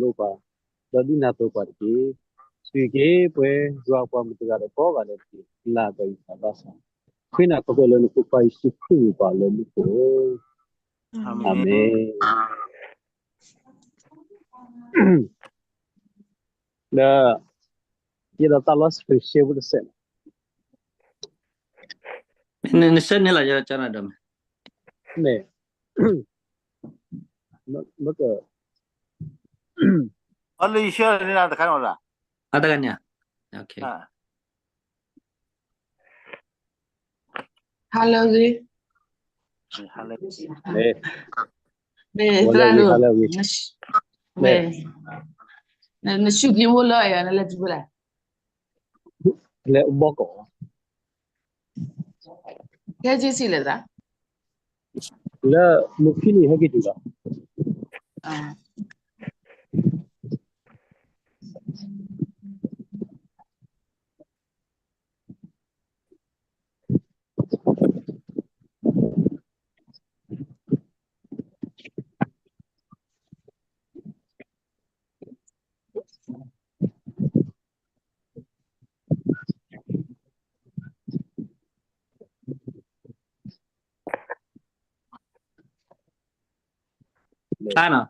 lupa jadi nato parti suike pues jua pa mutiga de ko vale la kai sabasa fina ko lo ni ku pai su ku pa lo ni ko Amen. amen da kita talas spesial bu sen Ini sen ni lah cara dam. ne no ko Only share ni nak kan orang. Ada kan ya? Oke. Hello gì? Halo. ne Về wala ra wi được. hala wi Về. Nó chụp cái vô lợi à, nó là chụp lại. le bo ko Cái gì xí là ra? le mukini hagi tu À. Ano?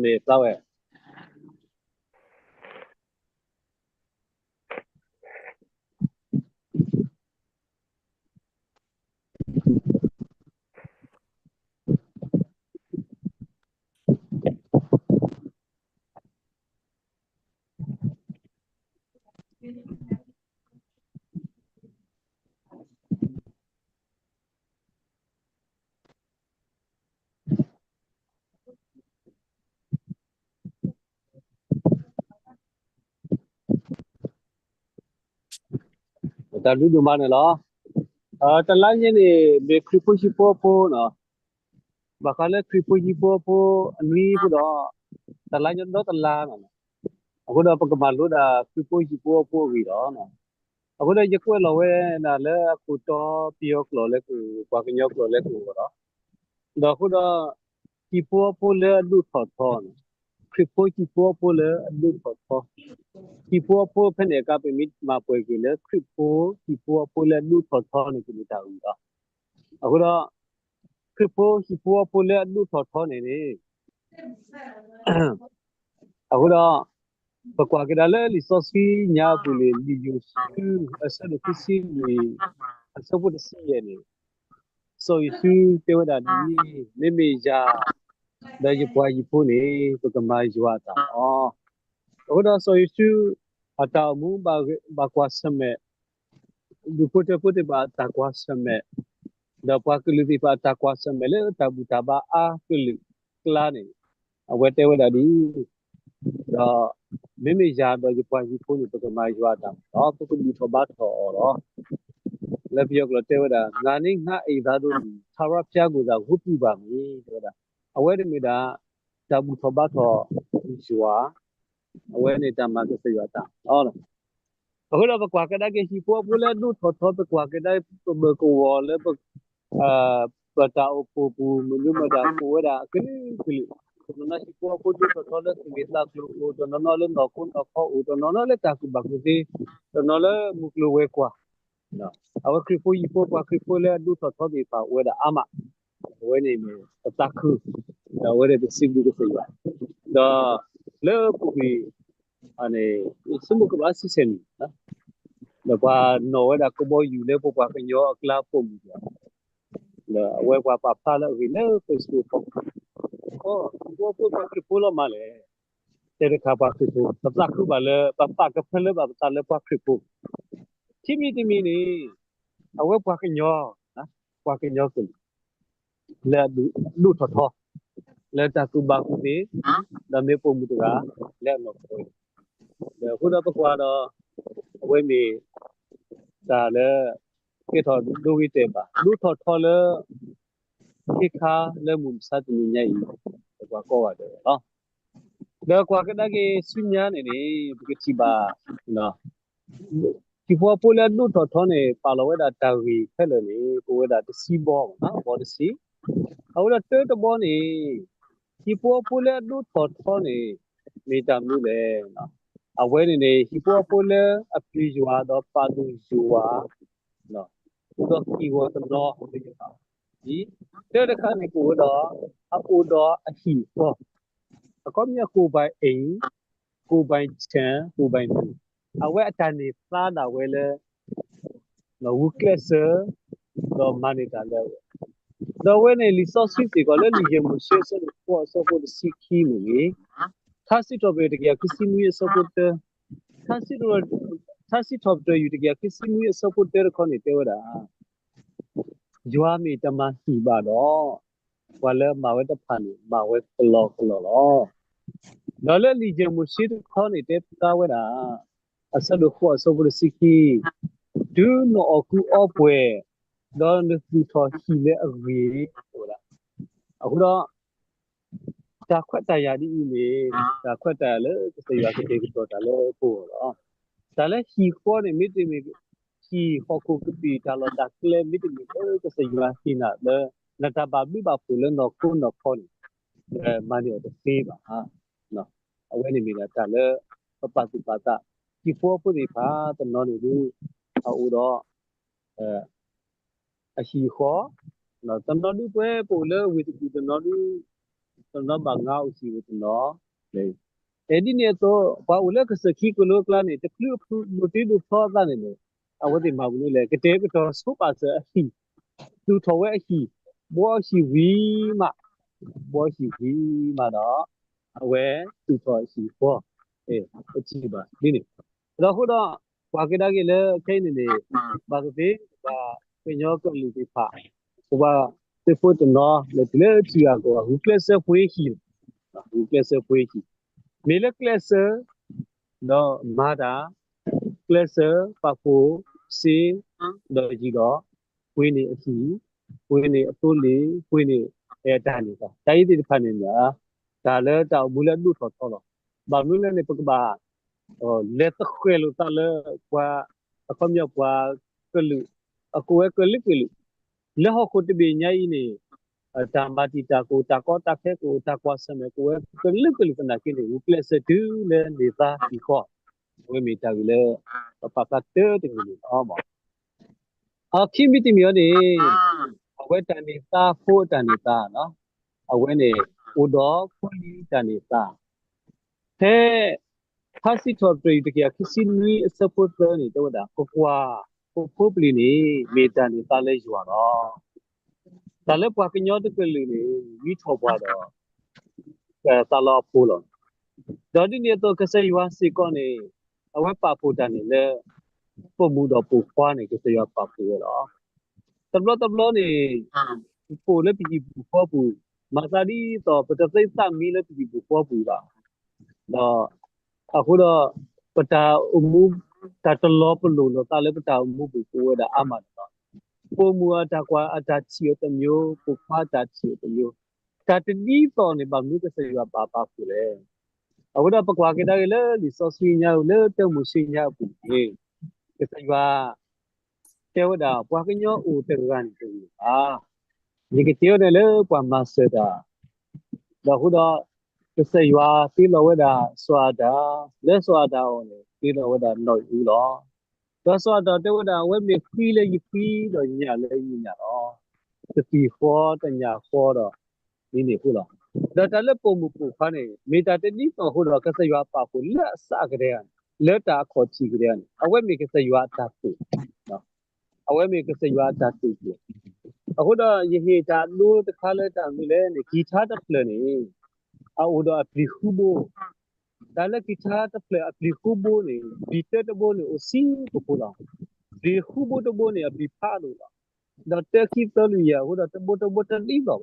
ne sao vậy ta lu du ma ne lo ta la ni ne be kripo chi po no ba ka le kripo chi po ni bu do ta la ni do ta la no aku da pa ka ma lu da kripo chi po wi do no aku da je ko lo we na le ku to piok lo le ku pa ka nyok lo le ku do da ku da chi po le du tho tho no kripo chi po le du tho tho chi po phe ne ka pe mi ma pwe ki le kripo chi po le du tho tho ni ku ni ta u doအခုတော့ခရပိုးပိုးလက်လူထော်ထောနေနေအခုတော့ပကွာကဒါလဲလီဆိုစီညာပူလေလီယူစအစဒခုစီဝီအစပုတ်စီရနေဆိုယူစုတေဝဒာဒီမေမေဂျာဒါရပွားရဖို့နေပကမိုင်းဂျွာတာအော်အခုတော့ဆိုယူစုအတောင်မူဘာကွာစမဲ့ဒီပုတ်ဘာတာကွာစမဲ့da pa kulu ti pa ta kwa samele ta buta ba a kulu kla ni awete wada di da mimi ja do ji pa ji phone to ma ywa ta da pu ku bi tho ba tho ro le pyo klo te wada nga ni nga ai da do thara phya ku da hu pu ba mi to da awete mi da ta bu tho ba tho ywa awete ta ma ke se ywa ta hoအခုတော့ကွာကဒါကေရှိပေါ်ပူလဲဒုထောထောပကွာကဒါဘကိုဝလဲပတာအပူပူမလူမဒါကိုဝဒါကလေးကလေးကိုနရှိပေါ်ပူဒုထောထောလဲစမေတလာကလူကိုတော့နော်လဲနော်ကွန်အခုတော့နော်လဲတာကူဘကူစီနော်လဲမူကလဝဲကွာနော်အဝခရပူယပေါ်ကွာခရပူလဲဒုထောထောဒီပါဝဒါအမဝဲနေမယ်အတခုဒါဝဲတဲ့စီဘူးကိုဆိုရဒါလဲပူပြီးအနေစမှုကဘာစီစင်နော်da pa no da ko bo yu le po pa ka nyo kla po mu ya la we pa pa la vi le facebook ko po pa ki po lo ma le te ka pa ki po ta ku ba le pa ka phe le ba ta le pa ki po ti mi ni a we pa ka nyo na pa ka nyo ku le du tho tho le ta ku ba ku ti da me po mu ga le no ko le ku da pa kwa da we mi da le ke tho do wi te ba du tho tho le ke kha le mum sa tu ni nyai kwa ko wa de no da kwa ka da ke sunya ne ne ke ti ba no ti po le du tho tho ne pa lo wa da ta wi khe le ni ko wa da ti si bo na bo ti si a wa da te to bo ni hipopolar do thoughtful ni meta mu le no aware ni hipopolar aplijwa do padu jua no do keyword no di te ka ni ko do aku do a hi ko ko mya ko bai ai ko bai chan ko bai nu aware atan ni sa da we le no wu class do manager le the way the resources they call it the emotion for support seek him tacit of it ya kisi mu support tacit of the you ya kisi mu support der kon ni te wada jwa mi tama hi ba do wala ma we ta phan ni ma we klo lo no le li je mu shi kon ni te ta wada asa do for support seek do no oku opwe don the future hi le agree wada အခုတော့ဒါခွက်တရာဒီလေဒါခွက်တရလေစေရကတဲ့ကတော့ဒါလေပို့တော့ဒါလေခီခေါ်နေမိတိမိခီခေါ်ကိုကပီတာလဒါကလေမိတိမိကစေရခီနာလေနတာဘာဘိဘာပူလနော်ကုနော်ခေါ်နေမနီတော့ဖေးပါဟာနော်အဝဲနေမိတာဒါလေပပတိပါတာခီဖို့ပုဒီပါတနော်နေဘူးအော်တော့အရှိခေါ်နော်တနော်ဒီပွဲပို့လေဝီတီတနော်ဒီ no banga usi no le edi ne to ba ule ka sakhi ko lo kla ne te klu muti du tho da ne le awati ma bu le ke te ko to so pa sa hi du tho we hi bo hi wi ma da awe du tho hi bo chi ba ni ne da hu da ba ke da ke le kai ne ne ba ke te ba pe nyo ko lu ti pha ko ba te fo to no le chi ga ko hu class fwe hi hu class fwe hi me le class no ma da class pa ko si do ji do fwe ni a hi fwe ni a to le fwe ni da ni ka dai ti pha ni nya da le ta mu le lu tho tho lo ba mu le ne pa ba le ta khwe lu ta le kwa a ko mya kwa ke lu a ko ke lu le ho ko te be nya yi ni ta ma ti ta ko ta ko ta khe ko ta kwa sa me ko ke lu na ki ni class tu le ni ta ki ko we mi ta le pa pa te te ni ma a ki mi ti mi yo ni a we ta ni ta fo ta ni ta no a we ni u do ko ni ta ni ta the Kasi top trade kaya kisi ni support ni to da ko kwa ko phobli ni meta ni ta le ywa do ta le kwa kinyo de ke ni wi tho bwa do ta lo pho lo do di ni to ka se ywa si ko ni awe pa pho ta ni le po mu do po kwa ni ke se ywa pa pho lo tablo ni po le pi pu pho pu ma sa di to pa ta sai sa mi le pi pu pho pu da do အခုတော့ပတာအမှုတတလောပလို့တော့တာလည်းပတာအမှုကိုဒါအမှန်တော့ပုံမူအတာကွာအတာချီတမျိုးကိုဖာတာချီတမျိုးတာတတိတော်နေပါမှုကစေရပါပါဘူးလေအခုတော့ပကွာကြတယ်လေဒီစောစီညာလေတုံမှုစီညာဘူးလေကစေရတဲဝဒါပွားကညောဦးတေကန်တူဒီကတေတယ်လေပွားမဆတာတော့ခုတော့ cái xây hoa tí lo với đà xoa đà lấy xoa đà này tí lo với đà nội u đó đó xoa đà tí với đà với mình phi lên phi rồi nhà lên nhà đó cái phi khó cái nhà khó đó đi này phụ đó đó ta lấy bộ một bộ phận này mình ta đến đi vào phụ đó cái xây hoa bảo phụ lỡ xa cái đấy lỡ ta khó chỉ cái đấy à với mình cái xây hoa ta phụ đó à với mình cái xây hoa ta phụ à phụ đó như ta luôn ta khai lên ta mình lên guitar ta lên này udah aplihubo dalam kita terpilih aplihubo ni kita tu boleh usin popular aplihubo tu boleh aplipalu lah dah kita lu ya udah terbuat ni lah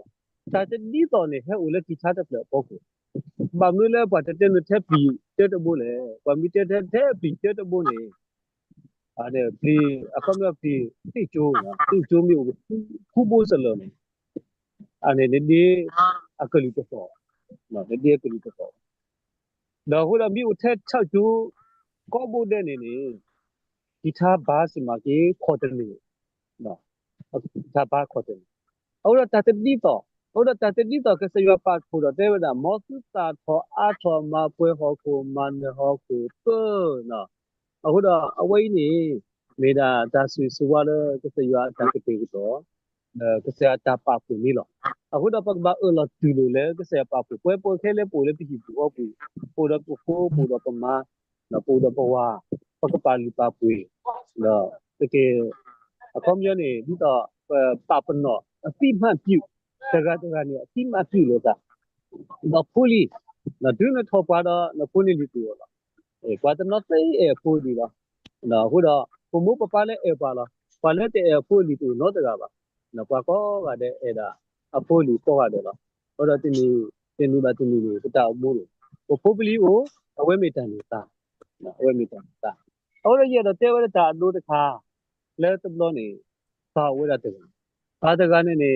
tapi ni tu ni he ulah kita terpilih pokok bamula pada tu tapi kita tu boleh bamita tapi kita tu boleh ada pli apa ni pli tu mi hubo selalu ane ni akal itu so nó để đi cái gì đó đó hồi đó mi u thét chao chú có bố đen này guitar bass mà cái chord này đó guitar bass chord này, ông là ta tự đi đó ဟုတ်တော့တတိတော့ကစရပါခုတော့တဲ့ဝဒမောစုတာထောအားထောမပွဲဟောကိုမန်ဟောကိုတော့နော်အခုတော့အဝိနေမေတာဒါဆွေဆိုရတဲ့ကစရတာကတိတော့ကစရတာပါခုနေလို့အခုတော့ပတ်ပါလောတူလို့လေကစရပါခုပွဲခဲလေပိုလေပြည့်ဘူးဟောဘူးပိုတော့ပိုတော့ပမာနော်ပိုတော့ပဝါပကပါလီပါပွေနော်တကယ်အခုမျိုးနေဒီတော့ပါပနောအတိမှန်ပြုတကနေအတိမှန်ပြုလို့တော့ပူလီနော်ဒုနထောပါတော့နော်ပူလီလီတူတော့ကွာတနော်သိပူလီတော့နော်ဟိုတော့ဘုံမပပလည်းပါလားပါလည်းတဲ့ပူလီတူနော်တကပါနော်ကွာကောကတဲ့ဒါအပူလီပေါ်ရတယ်နော်ဟိုတော့တင်းပါတင်းနေတောက်မိုးလို့ပူပလီကိုအဝဲမေတန်နေတာနော်အဝဲမေတန်တာအော်ရရတော့တဲဝဲတာလို့တခါလဲတဘလို့နေသာဝဲတဲ့ဘာတကနေနေ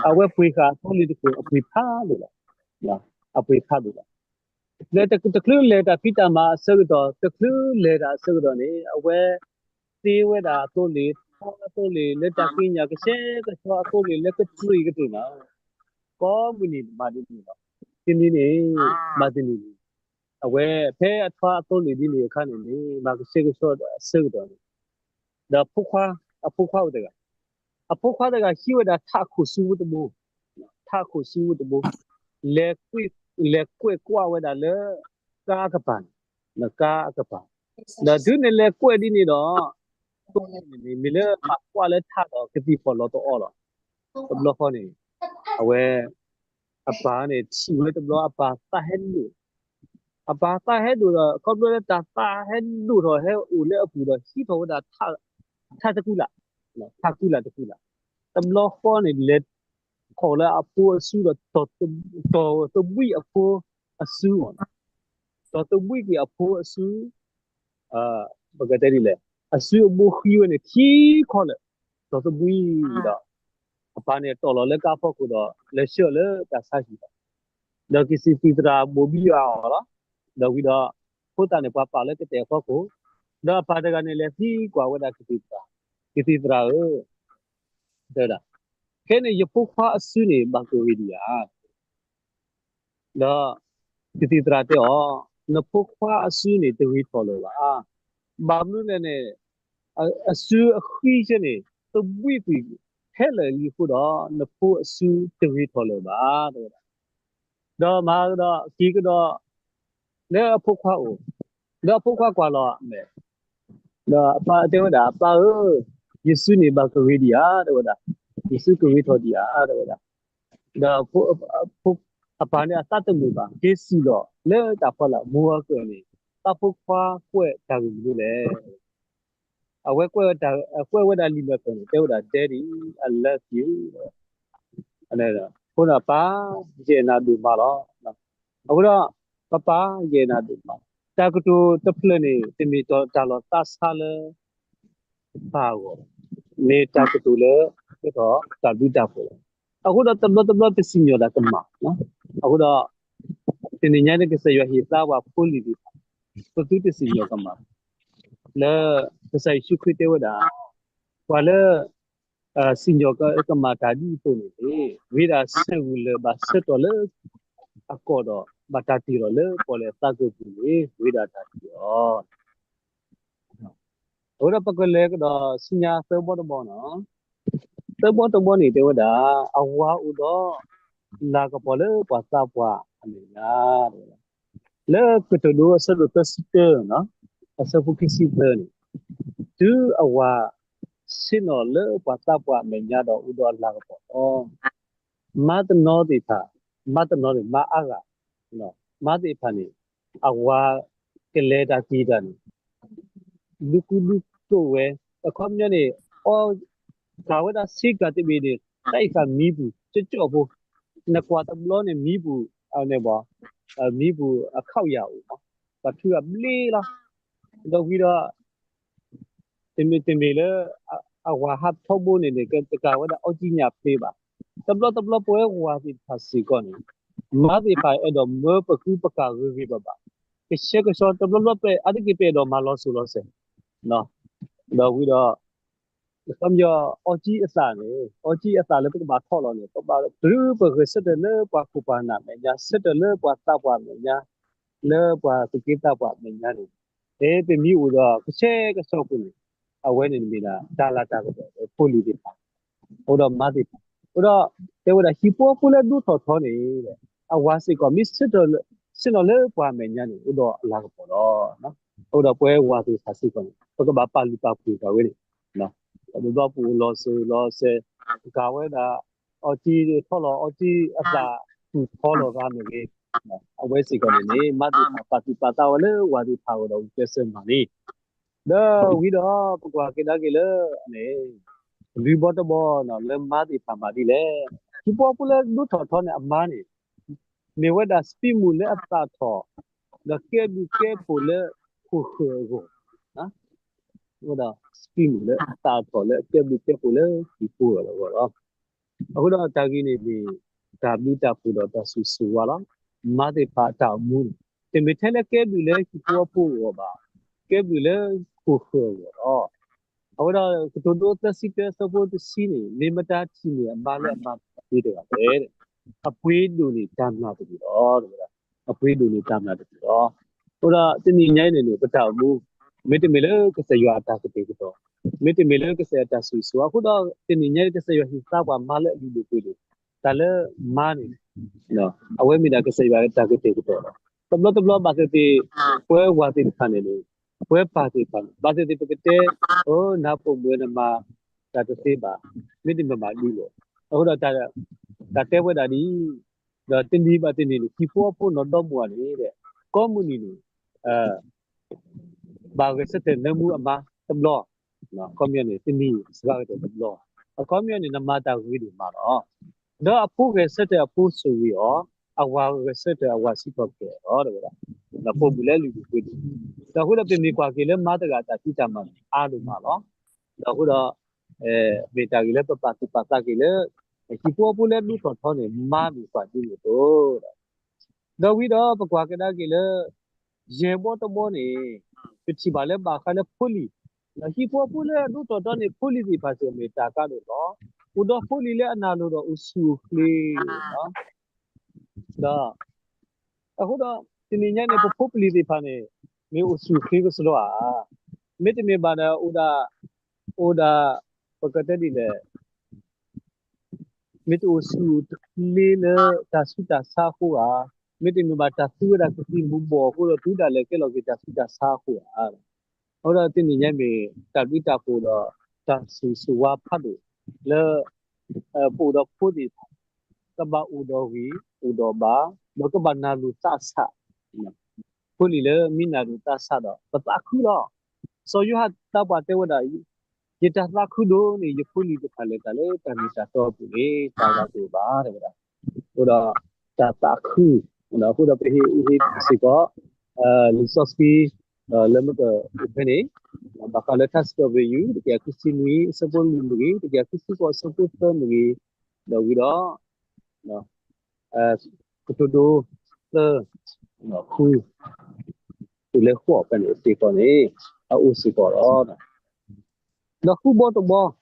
အဝဲဖွေခါပူလီတူအဖွေဖားလို့လားအဖွေဖားလို့လေတကလူလေတာပိတမဆောတော့တကလူလေတာဆောတော့နေအဝဲသေးဝဲတာတိုးလေလက်တပညာကစဲကဆောတိုးလေလက်ကထွေကတူနာကောမနီမာဒီနော်ဒီနေမာဒီနီအဝဲဖဲအထွားတိုးလေဒီနေခါနေမာကစဲကဆောတော့ဒါဖုခွာအဖုခွာတဲ့ကအဖုခွာတဲ့ကရှိဝဲတာထခုစုဝတ်မို့ထခုစုဝတ်မို့ကွာဝဲတာလေကာကပန်နကာကပန်ဒါဒုနေလေကွဲဒီနေတော့တော့နေမီလေကွာလေထားတော့ကတိပေါ်လို့တော့အော်တော့ဘလောခေါနေအဝဲအပါနေချီဝဲတဘလအပါတာဟဲလူအပါတာဟဲလူတော့ကောဘလေတာဟဲလူတော့ဟဲဦးလေအပူတော့ရှိတော့ဒါထားတကူလာနော်ထားကူလာတကူလာတဘလခေါနေလေခေါ်လာအပူအဆူတော့ဝီအပူအဆူတော့ဝီကအပူအဆူဘဂတဲ့လေအဆူဘူခီဝနေခီခေါ်လေတော့ဝီတော့အပနဲ့တော်တော်လည်းကဖို့ကိုတော့လက်လျှော့လေတဆာရှိတော့ကိစီတီတရာမိုဘီယာလားတော့ဝီတော့ဖို့တန်နေပါလေတဲ့ဖို့ကိုတော့ပါတကနေလေစီကွာဝဒကိစီတရာတဲ့လားခဲနေရဖို့ခွာအဆူနေဘကိုဝီဒီယာတော့ကိစီတရာတဲ့နဖို့ခွာအဆူနေတဝီထော်လို့ပါဘာမလို့လဲအဆူအခီးချနေတဝီပြီဟဲလေလီဖို့တော့နဖို့အဆူတဝီထော်လို့ပါတော့မာတော့ဒီကတော့လဲဖို့ခွာဦးတော့ဖို့ခွာကွာတော့မယ်တော့အပါတဲ့ဒါပါယေစုနေပါကဝေဒီယာတော့ဒါယေစုကဝေထော်ဒီယာတော့ဒါဖို့အပါနဲ့အတတ်မှုပါကေးစီတော့လဲတာဖော်လာမိုးအကွယ်နေတဖို့ခွာကွဲ့တာလို့လေအဝဲကွဲဝဲတာလီမဲ့ပြန်တဲ့ဒါတဲဒီ I love you အဲ့ဒါခုနပါကျေနာဒူမာတော့အခုတော့ပကျေနာဒူမာတာကတူတဖလနေတင်မီတော့တာလောတဆာလေပါကိုနေတာကတူလေတော့တာဒူတာပို့အခုတော့တဘတစီညောတာကမနော်အခုတော့တင်နေညတဲ့ကစရဟိသားဝဖူလီဒီပတူတစီညောကမလဲကစရှိခွတဲ့ဝဒါဘာလဲစီညောကမတာဒီပို့နေလေဝိဒါဆေဝလဘာစတော်လေအကောတော့ဘတာတီရောလေပေါ်လေတာကုပြီလေဝိဒါတာတီရောဟိုတော့ပကလေကတော့စညာသဘောတော့နော်သဘောနေတဲ့ဝဒါအဝါဥတော့လာကပေါ်လေပွားစားပွားအနေလားလေကတလို့ဆလို့တစစ်တယ်နော်အစဖုခိစီတယ်သူအဝါစင်နော်လေပွားစားပွားမညာတော့ဥတော့လာကပေါ်မတ်နောတိသာမတ်နောမအားကနော်မတ်တိဖာနေအဝါကလေတာကြီးတယ်လူကူလူတော့ဝဲအခုမျက်နေအော်ကာဝဒစိကတိဘီဒီတိုက်ကမီဘူးကြောဖို့နကွာတဘလုံးနဲ့မီဘူးအနေပါမီဘူးအခောက်ရအောင်နော်ဘာထူကမလေးလားတော့ပြီးတော့တင်မီလေအဝါဟတ်ထောဘုန်နေကတကဝဒအောက်ကြီးညာပေးပါတဘလပွဲဝါစီဖာစီကောနေမာဒီဖိုင်အဲ့တော့မပကူပကာဝီပါကရှက်ကစောတဘလပဲအဒိကပေတော့မလောဆူလောဆယ်နော်တော့ပြီးတော့ comme yo oji asa ne oji asa le ba tho lo ne ba dru ba ge set de le ba ku pa na me nya set de le ba ta ba me nya le ba tu ki ta ba me nya ni e pe mi u do ke ke so ku ni a we ni mi na ta la ta ko po li di pa o do ma di o do te wo da hi po pu le du tho tho ni de a wa si ko mi set de sin lo le ba me nya ni o do la ko do no o do pwe wa si sa si ko ni ko ba pa li pa pu ka we ni no ဘယ်တော့ပူလောဆယ်ကာဝဲတာအတီထော်လောအတီအစာသူထော်လောကမြေကြီးအဝဲစီကနေနေမတ်ပါတီပါတာဝလဲဝါဒီပါတော့ကျစမနီဒါဝီတော့ပကွာကေဒါကေလေအနေဒီဘောတဘောနော်လဲမတ်ဒီပါမဒီလေဒီပေါ်ပူလဲဒုထော်ထော်နေအမနီမြေဝဲတာစပီမူလဲအတာထော်ဒါကေဘီကေပူလဲခုခေကိုနော် ဟုတ်တော့ scheme လေအတာပေါ်လေပြက်ပြီးပြက်ကိုလေဒီပို့ရတော့ဗောနော်အခုတော့တာကြီးနေပြီးဒါမိတာပို့တော့တဆူဆူလာမတဲ့ပါတာမူတင်မထဲလေကဲပြီးလေဒီပို့ရောပါကဲပြီးလေကိုခေါ်ရောအခုတော့တို့တို့သက်စီကစဖို့တစီနေမတာချီနေအမလည်းအမပြီးတယ်ပဲအပွေးလူနေတမ်းလာပြီတော့အပွေးလူနေတမ်းလာပြီတော့ဟိုတော့တင်းညိုင်းနေလို့ပတောက်ဘူး mete mele ke se yo ata ke te to mete mele ke se ata su su aku da tini nya ke se yo hisa kwa male li lu ku lu ta le ma ni no awe mi da ke se yo ata ke te to tablo ba ke te kwe wa ti khan ne ni kwe pa ti khan ba se ti ke te o na po mwe na ma ta te se ba mete ma ma li lo aku da te we da ni da tini ba tini ni ki po no do mu ni de ko mu ni ni ba ke se te ne mu ama tablo no ko mi ni tini sa ke tablo ko mi ni na ma ta wi di ma ro do apu ke se te apu su wi o awa ke se te awa si ko ke ro de ba na po bu le lu ku di da hu da pe mi kwa ke le ma ta ga ta ti ta ma a lu ma ro da hu da be ta ke le pa ta ke le ki po pu le lu tho ne ma mi kwa ti ni to da wi da pa kwa ke da ke le ye bo to bo ni ပချီပါလဲပါခါလဲဖိုလီဟီပိုပူလဲဒူတော်တော်နေဖိုလီဒီပါစေမီတာကတော့ဦးတော့ဖိုလီလဲအနာလို့တော့ဦးစုကလေးနော်ဒါအခုတော့ဒီနေ့ညနေပိုပလီဒီပါနေမျိုးဦးစုကလေးကိုစတော့မေတ္တမေပါဒဦးဒါပကတဲ့ဒီလဲမေတ္တဦးစုကလေးလဲတာစုတာစာခုဟာမေတ္တမေပါတာစုရတာကတိဘူဘောကိုတော့တူတာလဲကဲလို့ကတာစုတာစာခုဟာ ဟုတ်တော့တင်းညံ့ပြီတပ်ပြီးတပ်ဖို့တော့တဆူဆူဝါဖတ်လို့လဲပို့တော့ပို့ဒီကဘာဥတော်ဝီဥတော်ဘာတော့ကဘာနာလူသဆာပို့လီလဲမိနာလူသဆာတော့ပတခုတော့ဆိုရဟတပ်ပါတဲ့ဝဒရတသခုလို့နေရပို့လီတခါလဲတလဲတမီတာတော့ဘူးလေတာကတူပါတဲ့ဗျာဟိုတော့တခုတော့ဟိုတော့ပြေဟိစီကောလူစော့စပီlembaga ini bakal letak SW dia kusinui sebelum lagi dia kusi ko sebelum lagi dawi đó no kutudo le no khu le kho kan ti ko ni au si ko đó no khu bo to bo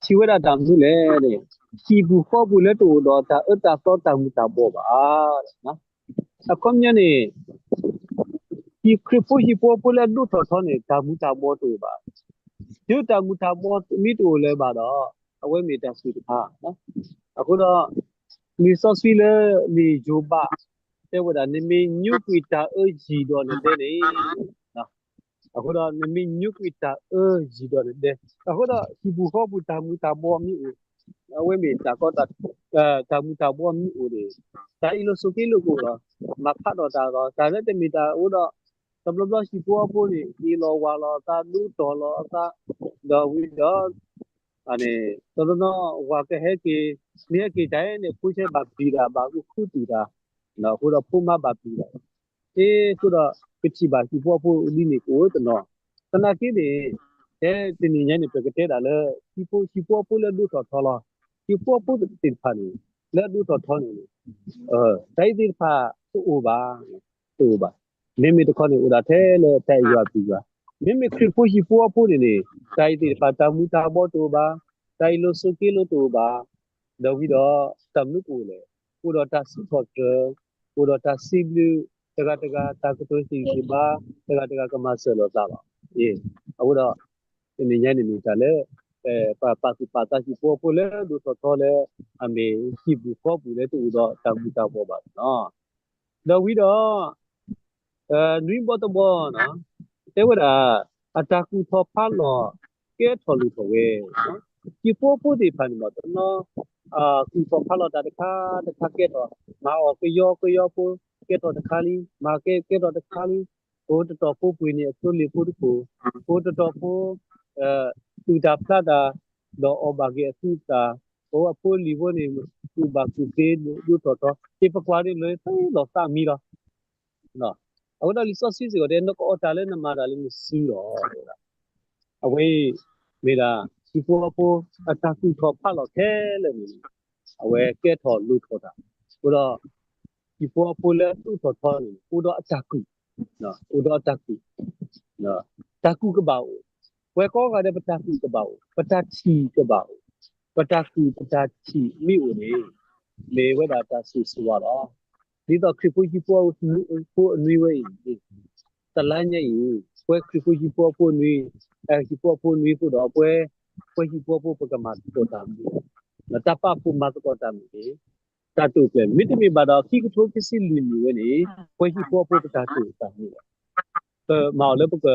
chi we da dam su le ni chi bu kho bu le to do ta ta to ta mu ta bo ba no a kom nya ni ဒီခရပိုဟီပိုပိုလဲဒုထော်ထော်နေတာမူတာဘောတူပါဒီတာမူတာဘောမိတူလဲပါတော့အဝဲမီတာစုတခါနော်အခုတော့ဒီဆော့ဆွီလဲဒီဂျိုပါတဲ့ဝဒနေမီညူကွီတာအဂျီတော့နေတဲ့နေနော်အခုတော့နေမီညူကွီတာအဂျီတော့နေတဲ့အခုတော့ဒီဘူခေါ်ဘူတာမူတာဘောမိအဝဲမီတာကောတာမူတာဘောမိဦးတယ်ဒါအီလိုဆိုကီလိုကိုတော့မဖတ်တော့တာတော့ဒါနဲ့တမီတာဦးတော့ sebelum si puan pun ni kilo wala ta du dollar ta da wi da ane tono wa ke he ki ni ki dai ne khu che ba bi da ba khu ti da na hu da phu ma ba bi da e so da pichi ba si puan pun ni ni ko to no tana ki ni de tin ni nya ni pe ke te da le si puan pun le du to tho la si puan pun tin pha ni le du to tho ni dai tin pha tu ba နေမီတခေါနေဦးတာထဲလဲတဲ့ရွာပြီးရွာ Mimi kripo hipo apo ni tai ti patamu tabo to ba tai lo so ke lo to ba da wi do tam nu ko le ko do ta support ko do ta siblu taga ta ko to si ba taga ka ma se lo ta ba ye awu do ni nya ni ta le pa ta hipo apo le do to le ame hibu ko bu le to do tamu tabo ba no da wi do nui bo to bo no te wa da ataku tho pha lo ke tho lu tho we no ki po di phan ma to no ku tho pha lo ta kha ke to ma o ke yo po ke to ta kha li ma ke to ta kha li ko to po pu ni so li pu ko to po tu da pla da do o ba ge su ta o po li bo ni tu ba ku pe du to ke pa kwa ni le sai lo sa mi lo no အခုတော့ resources ကိုတဲ့တော့တာလဲနမှာတာလဲမရှိတော့အဝေးမေတာဒီပေါ်ပေါ်အတကူထော်ဖတ်တော့ခဲလဲအဝဲကဲထော်လူထော်တာဆိုတော့ဒီပေါ်ပေါ်လဲသူ့ထော်ထော်နေဟိုတော့အတကူနော်ဟိုတော့အတကူနော်တကူကပေါ့ဝဲကောကတဲ့ပတကူကပေါ့ပတချီကပေါ့ပတကူပတချီမိဦးနေလေဝဲတာတဆူဆိုတော့ဒီတော့ခရပူကြီးပေါ်ကိုအနွေးဝဲတလန်းရဲ့ပွဲခရပူကြီးပေါ်ပေါ်နွေးကြီးပေါ်ပေါ်နွေးကိုတော့ပွဲကြီးပေါ်ပေါ်ပကမာတော့တာမတပပူမတ်တော့တာမြေတတုပဲမိတမီဘာတော့ခိကထိုးပစီလီမီဝဲနေပွဲကြီးပေါ်ပေါ်ပတာတူတာမြေမောင်လည်းပက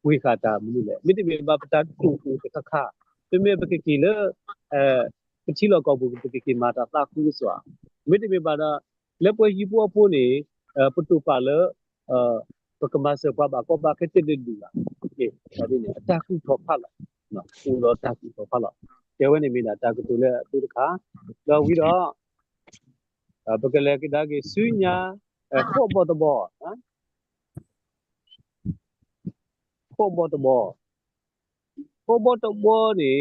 ဝေခတာမလို့လေမိတမီဘာပတာတူတခါပြမေပကကီလေပချီလောကောဘူးပကကီမာတာတာကူစွာမိတမီဘာတော့လက်ပွဲကြီးပေါ်ပေါ်နေပတူပါလေပကမဆပါဘာကောဘာကတဲ့တူလာโอเคဒါဒီနေအတကူထော်ဖတ်လာနော်ဦးတော့တကူထော်ဖတ်လာကျဝဲနေမိတာတကူတူလဲသူတခါတော့ပြီးတော့ပကလေကဒါကေဆူညာခေါ်ပေါ်တော့နော်ခေါ်ပေါ်တော့နေ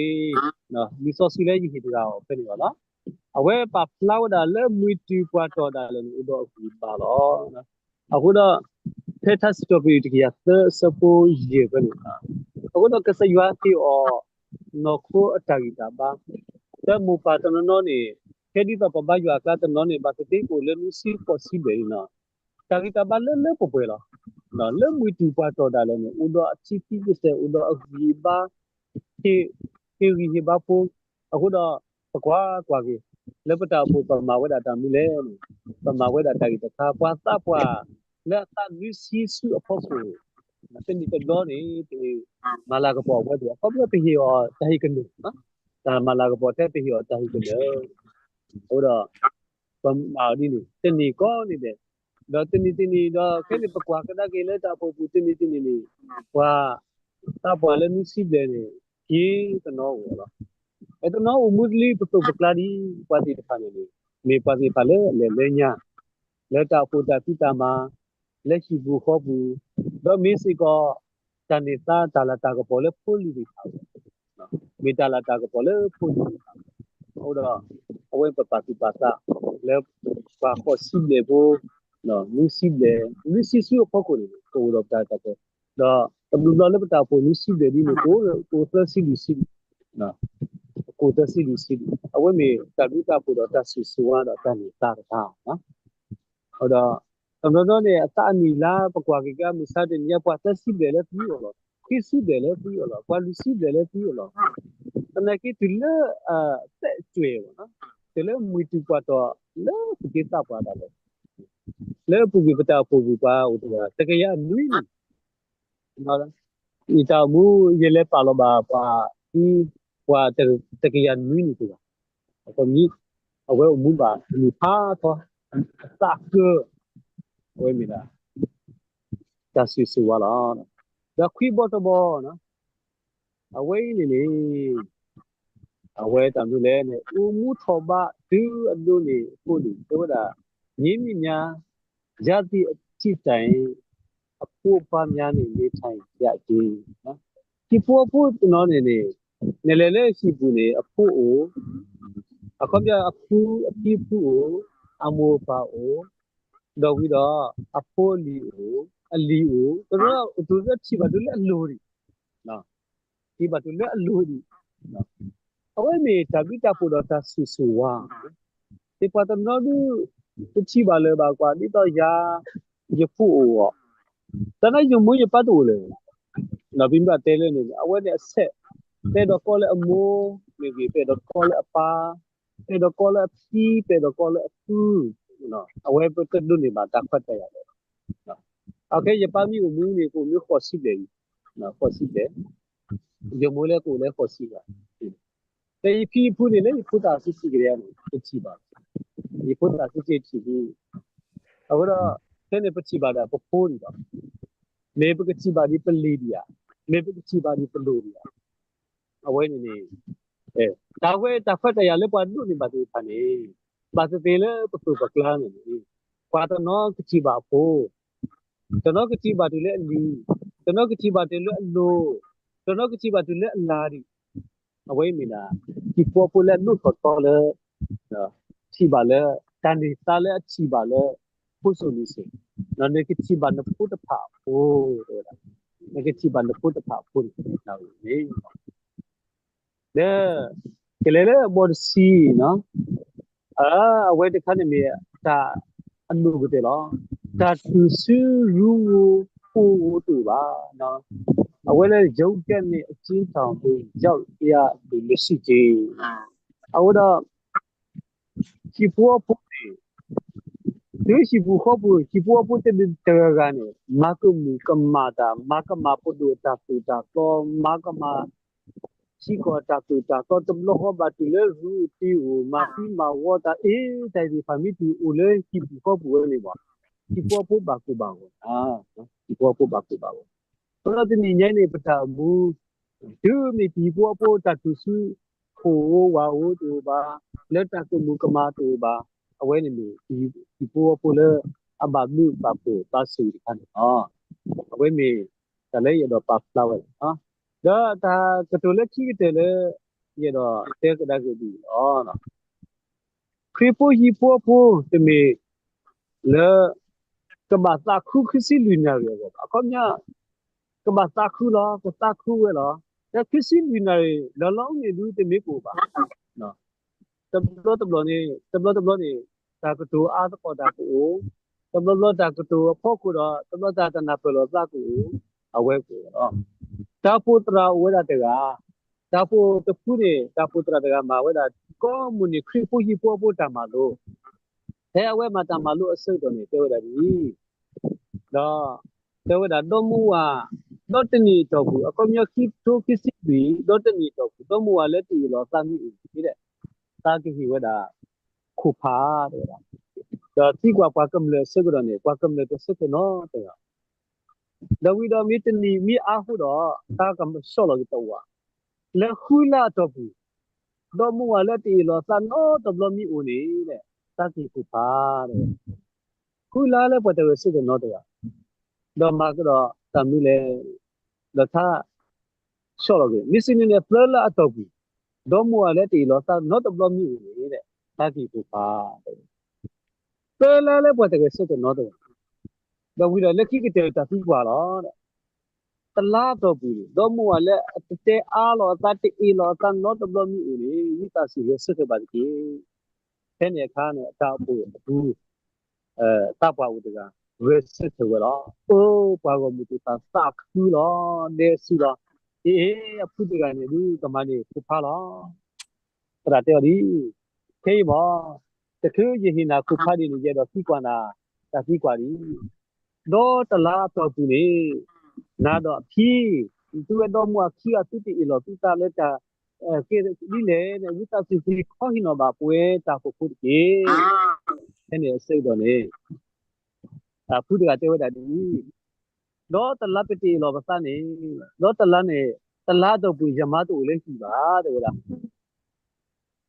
နော်ဒီစောစီလဲကြီးခေတ္တရောဖြစ်နေပါလားအဝဲပါဖလောက်တာလဲမွေတူပွားတော့တာလဲဦးတော့အခုပါတော့နော်အခုတော့ဖက်ထက်စတိုပီတကယ်သစပိုရေပဲနော်အခုတော့ကစရွာတီအော်နော်ခိုအတာဂီတာပါတမူပါတနော်နေခဲဒီတော့ပပရွာကတနော်နေပါတိကိုလဲလူစီပေါ်စီပဲနော်တာဂီတာပါလဲပေါ်ပွဲလားနော်လဲမွေတူပွားတော့တာလဲဦးတော့အချီတီကစဦးတော့အဂီပါခေရီဘာပိုအခုတော့ကွာကြီးလက်ပတာပူပမာဝဒတာမီလဲပမာဝဒတာကြီးတခါပွားသပွားလက်တာလူစီစုအဖို့ကိုတနေ့ကတော့နေမလာကပေါ်ဝဲတော့ပပပဟီောတာဟိကနေနော်ဒါမလာကပေါ်တဲ့ပဟီောတာဟိကနေဟိုတော့ပမာဒီနေတနေ့ကောနေတယ်တော့တနေ့တော့ခဲနေပကွာကဒါကေလဲတာပူတနေ့နေကွာတာပွားလဲမြစီတယ်ကြီးတော့ဟောတော့အဲ့တော့ဦးမူလီပတုပကလာဒီပါတီတခါနေမေပါတီပါလဲညာလက်တာပူတာတိတာမှာလက်ရှိဘူးခေါ်ဘူးတော့မင်းစီကတန်နေတာတလာတာကပေါ်လဲပိုလီဒီထားနော်မေတလာတာကပေါ်လဲပိုလီဟိုတော့အဝဲပါတီပါတာလဲပါခေါ်စီလေဘူးနော်မင်းစီစုဖို့ကိုတော့တာတော့တဘလူလည်းပတာပိုလူစီလေဒီကိုသစီလူစီနော်ကိုတစီလူစီအဝဲမေတလူတာပူတော့တဆူဆူရတော့တန်နေတာနော်ဟိုတော့တော့နေအတအနီလာပကွာကမူစားတဲ့ညပွားတစီလေလည်းပြီးရောခိစီလေလည်းပြီးရောကွာလူစီလေလည်းပြီးရောတနကီတူလတဲ့ကျွေးနော်တလဲမူတူပွားတော့လဲကိစ္စပွားတာလဲပူကပတာပူပါဟိုတော့တကယ်ရနွိနော်ဒီတော့မူရလဲပါလို့ပါဒီပွားတကယ်ရနွိနေတူအခုမြည်အဝဲမူပါဒီဖာတော့စကဝဲမိလားတဆူဆူဝါလားဒါခွေဘောတဘောနော်အဝဲနေအဝဲတမ်းလို့လဲနဲ့ဦးမူထောပါဒူအဒူနေပို့လို့တော့ဒါညင်းမြညာဇာတိအချစ်တိုင်အဖို့ပါများနေနေထိုင်ရခြင်းနော်ဒီဖို့နော်နေလဲရှိဘူးနေအဖို့ကိုအခုပြအဖူအပြဖို့အမောပါအိုတော့ပြီးတော့အဖိုးလီကိုအလီကိုတို့ကချိပါတို့လည်းအလို နော်ဒီဘာတူလဲအလိုဒီနော်အဝဲမေတပိတပူတော့တာဆူဆူဝါဒီပတ်တနော်ဒီချိပါလေပါကွာဒီတော့ရာရဖို့အော်တနယုံမွေးပတ်တူလေနော်ဘိမတဲလေနေအဝဲနဲ့အဆက်ပဲတော့ကောလေအမိုးမေကြီးပဲတော့ကောလေအပါပဲတော့ကောလေအပီးပဲတော့ကောလေအဖူးနော်အဝဲပတ်တူနေမှာတခွတ်တယ်ရတယ်နော်โอเคရပါမီကိုမူးနေကိုမျိုးခေါ်စီတယ်နော်ခေါ်စီတယ်ယုံမွေးလေကိုလည်းခေါ်စီတာแต่อีพี่พูดนี่เลยพูดตาสิกระยานี่ปฏิบัติอีพูดตาสิเจตินี่เอาก็แค่เนี่ยปฏิบัติอ่ะปะโพนี่တော့မေပကတိပါဒီပလီဒီယာမေပကတိပါဒီပလိုဒီယာအဝဲနေအဲဒါဝဲတဖတ်တရားလည်းပွားလို့နေပါသေးဖာနေပါစသေးလေပစုပကလာနေကွာတော့ကတိပါဖို့တော့ကတိပါတူလေအလီတော့ကတိပါတူလေအလိုတော့ကတိပါတူလေအလာဒီအဝဲမိနာဒီပေါ်ပေါ်လဲလို့တော့လေချိပါလေတန်ဒီစားလေချိပါလေဖို့ဆိုလို့စိနော်နေကချိပါနဖို့တဖာဖို့တော့နေကချိပါနဖို့တဖာဖို့နော်နေလေကလေးလေဘောစီနော်အဝဲတခါနေမြတာအမှုကတဲ့လားတာသူစုရူဖို့တူပါနော်အဝဲလေရုပ်တက်နေအချင်းဆောင်ပြီးရောက်ရဒီလက်ရှိကြီးအဝတော့ချိဖို့ဖို့ဒီရှိဘူးခဘူးရှိဘူးပုတ်တဲ့တဲကနေမကမူကမာတာမကမပုဒ္ဒတာပူတာတော့မကမရှိကောတာပူတာတော့တဘလဟဘတူလေရူတီဝမဖီမဝတာအေးတိုင်ဒီဖာမီတူဦးလေရှိဘူးခဘူးနေပါရှိဘူးပုတ်ပါကူပါကိုရှိဘူးပုတ်ပါကူပါကိုတော့ဒီညနေပတာဘူးဒီမီဒီဘူးပုတ်တာသူစုခိုးဝါဝတူပါလက်တကူမူကမာတူပါအဝဲနေမီဒီပိုလေအဘလူပပူပါစီခန်အဝဲမီတလေရတော့ပပလာဝဲဒါတာကတိုလက်ကြီးတယ်လေရတော့တဲကဒါကဒီနော်ခရီပိုဟီပိုပိုတမီလေကဘာသာခုခစီလူနာရတော့အကောမြကဘာသာခုလားကသာခုဝဲလားဒါခစီလူနာရလောလောနေလူတမီကိုပါနော်တဘလနေတာကတူအားတော့တာကိုတဘလတာကတူဖို့ကိုတော့တဘလတာတနာပလောတာကိုအဝဲကိုတော့တာပုတရာဝဲတာတကတာပုတဖူးနေတာပုတရာတကမှာဝဲတာကောမူနီခရီပူဟီပိုပိုတာမလို့ဟဲအဝဲမှာတာမလို့အစိတ်တော်နေတဲဝဲတာဒီတော့တဲဝဲတာတော့မူဝါတော့တနီတော့ဘူးအကောမြခိထိုခိစီဘီတော့တနီတော့ဘူးတော့မူဝါလက်တီလောသာမီဒီတဲ့တာကိဟိဝဲတာခုဖာတဲ့ဒါတိကွာကွာကမ္လေစကရနေကွာကမ္လေတစကနော်တဲ့ဒါဝိဒမီတနီမီအာဟုတော့တာကမဆောလောတော့ဝါလေခူလာတော့ဘူးတော့မူဝါလက်တီလောသနောတဘလမီဦးနေတဲ့တာကိခုဖာတဲ့ခူလာလည်းပတ်တယ်စကနော်တဲ့တော့မှာကတော့တမီလေဒါသာဆောလောကမီစင်းနေဖလာတော့ဘူးတော့မူဝါလက်တီလောသနောတဘလမီဦးနေတဲ့တာကိခုဖာတဲလာလည်းပတ်တယ်စကနော်တဲ့တော့ဝိဒလက်ခိကတဲ့တာပြီးပါလားတဲ့တလားတော့ဘူးတော့မူကလည်းတဲအားလောတတ်အေလောတန်တော့တဘမီဦးလေဝိတာစီရစကပါတိတဲ့နေခါနဲ့အတားဖို့ဘူးတပ်ပါဦးတကဝဲစစ်တယ်လောအိုးပါကမူတာစက်ခူလောနေစီလောအေးအဖုတကနေဒီကမနေဖာလောတရတဲ့ဒီခေးပါတခုယဟိနာခုဖာဒီနေကြတော့စီကွာနာတစီကွာဒီတော့တလားတော့ဘူးလေနာတော့ဖြီးသူတော့မွာခီအတူတီလောတူတာလက်တာကေဒီလေနဲ့ဝိတာစီစီခေါဟိနောပါပွဲတာဖို့ဖို့ကြီးအဲ့နေစိတ်တော့နေဖုဒကတဲဝတာဒီတော့တလားပတိလောပစနေတော့တလားနေတလားတော့ဘူးယမတော့လေးရှိပါတဲ့လား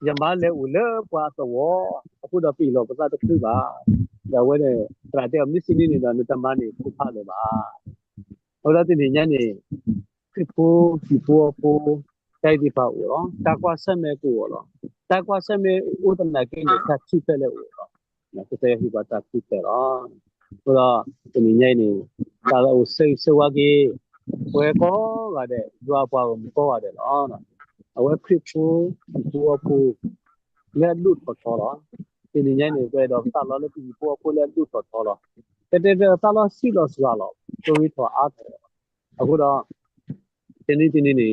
ယမလည်းဦးလေပွားတော့အခုတော့ပြီလောပစတခုပါဒါဝဲတဲ့တရာတဲ့မစ္စည်းနေတော့တမနေခုဖားတယ်ပါဟောတော့ဒီညနေခစ်ဖို့ဒီဖို့တိုက်ဒီပါဦးနော်တာကွာဆက်မဲ့ကိုရောတာကွာဆက်မဲ့ဥဒနာကိနေချက်ချိပဲလေဦးနော်နော်တဲ့ဟိပါတာချိပဲရောဟောတော့ဒီညနေဒါတော့စိတ်ဆွာကြီး ဝဲကောကတဲ့ကြွားပွားကိုမကောရတယ်နော်အဝဲခရစ်ဖို့ဘောဖို့လက်လူတော်တော်ဒီနေ့ညနေပဲတော့တာလောလည်းပြီးဘောဖို့လက်လူတော်တော်တဲ့တာလောစီလောစွာလောတို့ရတော့အားတယ်အခုတော့ဒီနေ့နေ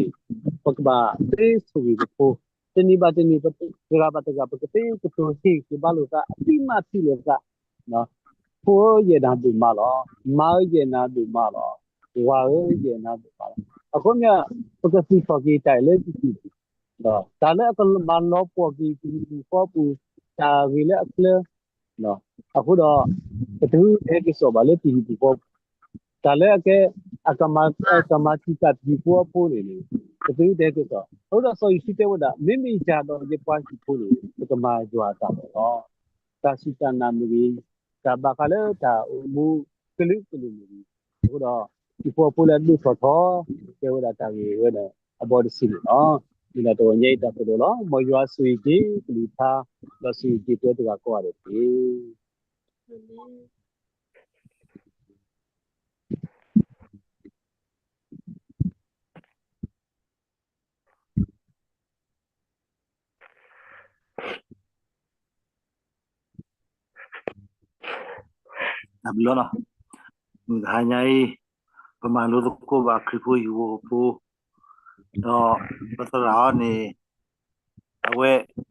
ပကဘာတေးဆိုပြီးဖို့ဒီနေ့ပါဒီနေ့ပတ်ကြပါတကပကတေးကိုသူစီကဘာလို့ကအတိမတိလေကနော်ဖိုးရတာဒီမှာလောမာရနာဒီမှာလောဝါရနာဒီမှာအခုမြပကတိဖော်ကြီးတိုင်လေဒီတော့ဒါလည်းအကမနောပေါ်ကြီးဒီပေါ်ပူတာဝီလည်းအကလနော်အခုတော့တူအဲ့ဒီဆိုပါလေဒီပေါ်ဒါလည်းအကမတိကဒီပေါ်ပိုးနေလေတူတဲ့ကတော့ဟုတ်တော့ဆိုရှိတဲ့ဝဒမိမိကြတော့ဒီပွားရှိဖို့လေကမာကြွားတာပေါ့နော်ဒါရှိတနာမီဒါဘာကလည်းဒါမူကလိကလိမီအခုတော့ဒီပေါ်ပိုးလည်းလူထော်ထော်ကျေဝဒတာကြီးဝဲတယ်အဘော်ဒီစီနော်ဒီတော့ညိတ်တာဆိုတော့မရွာဆွေကြီးဒီသားလဆွေကြီးတဲ့ကကောရတယ်ဒီ那不了了，还伢ประมาณรู้ตัวก็ว่าคือผู้อยู่ผู้เนาะภาษาเราเนี่ยเอาไว้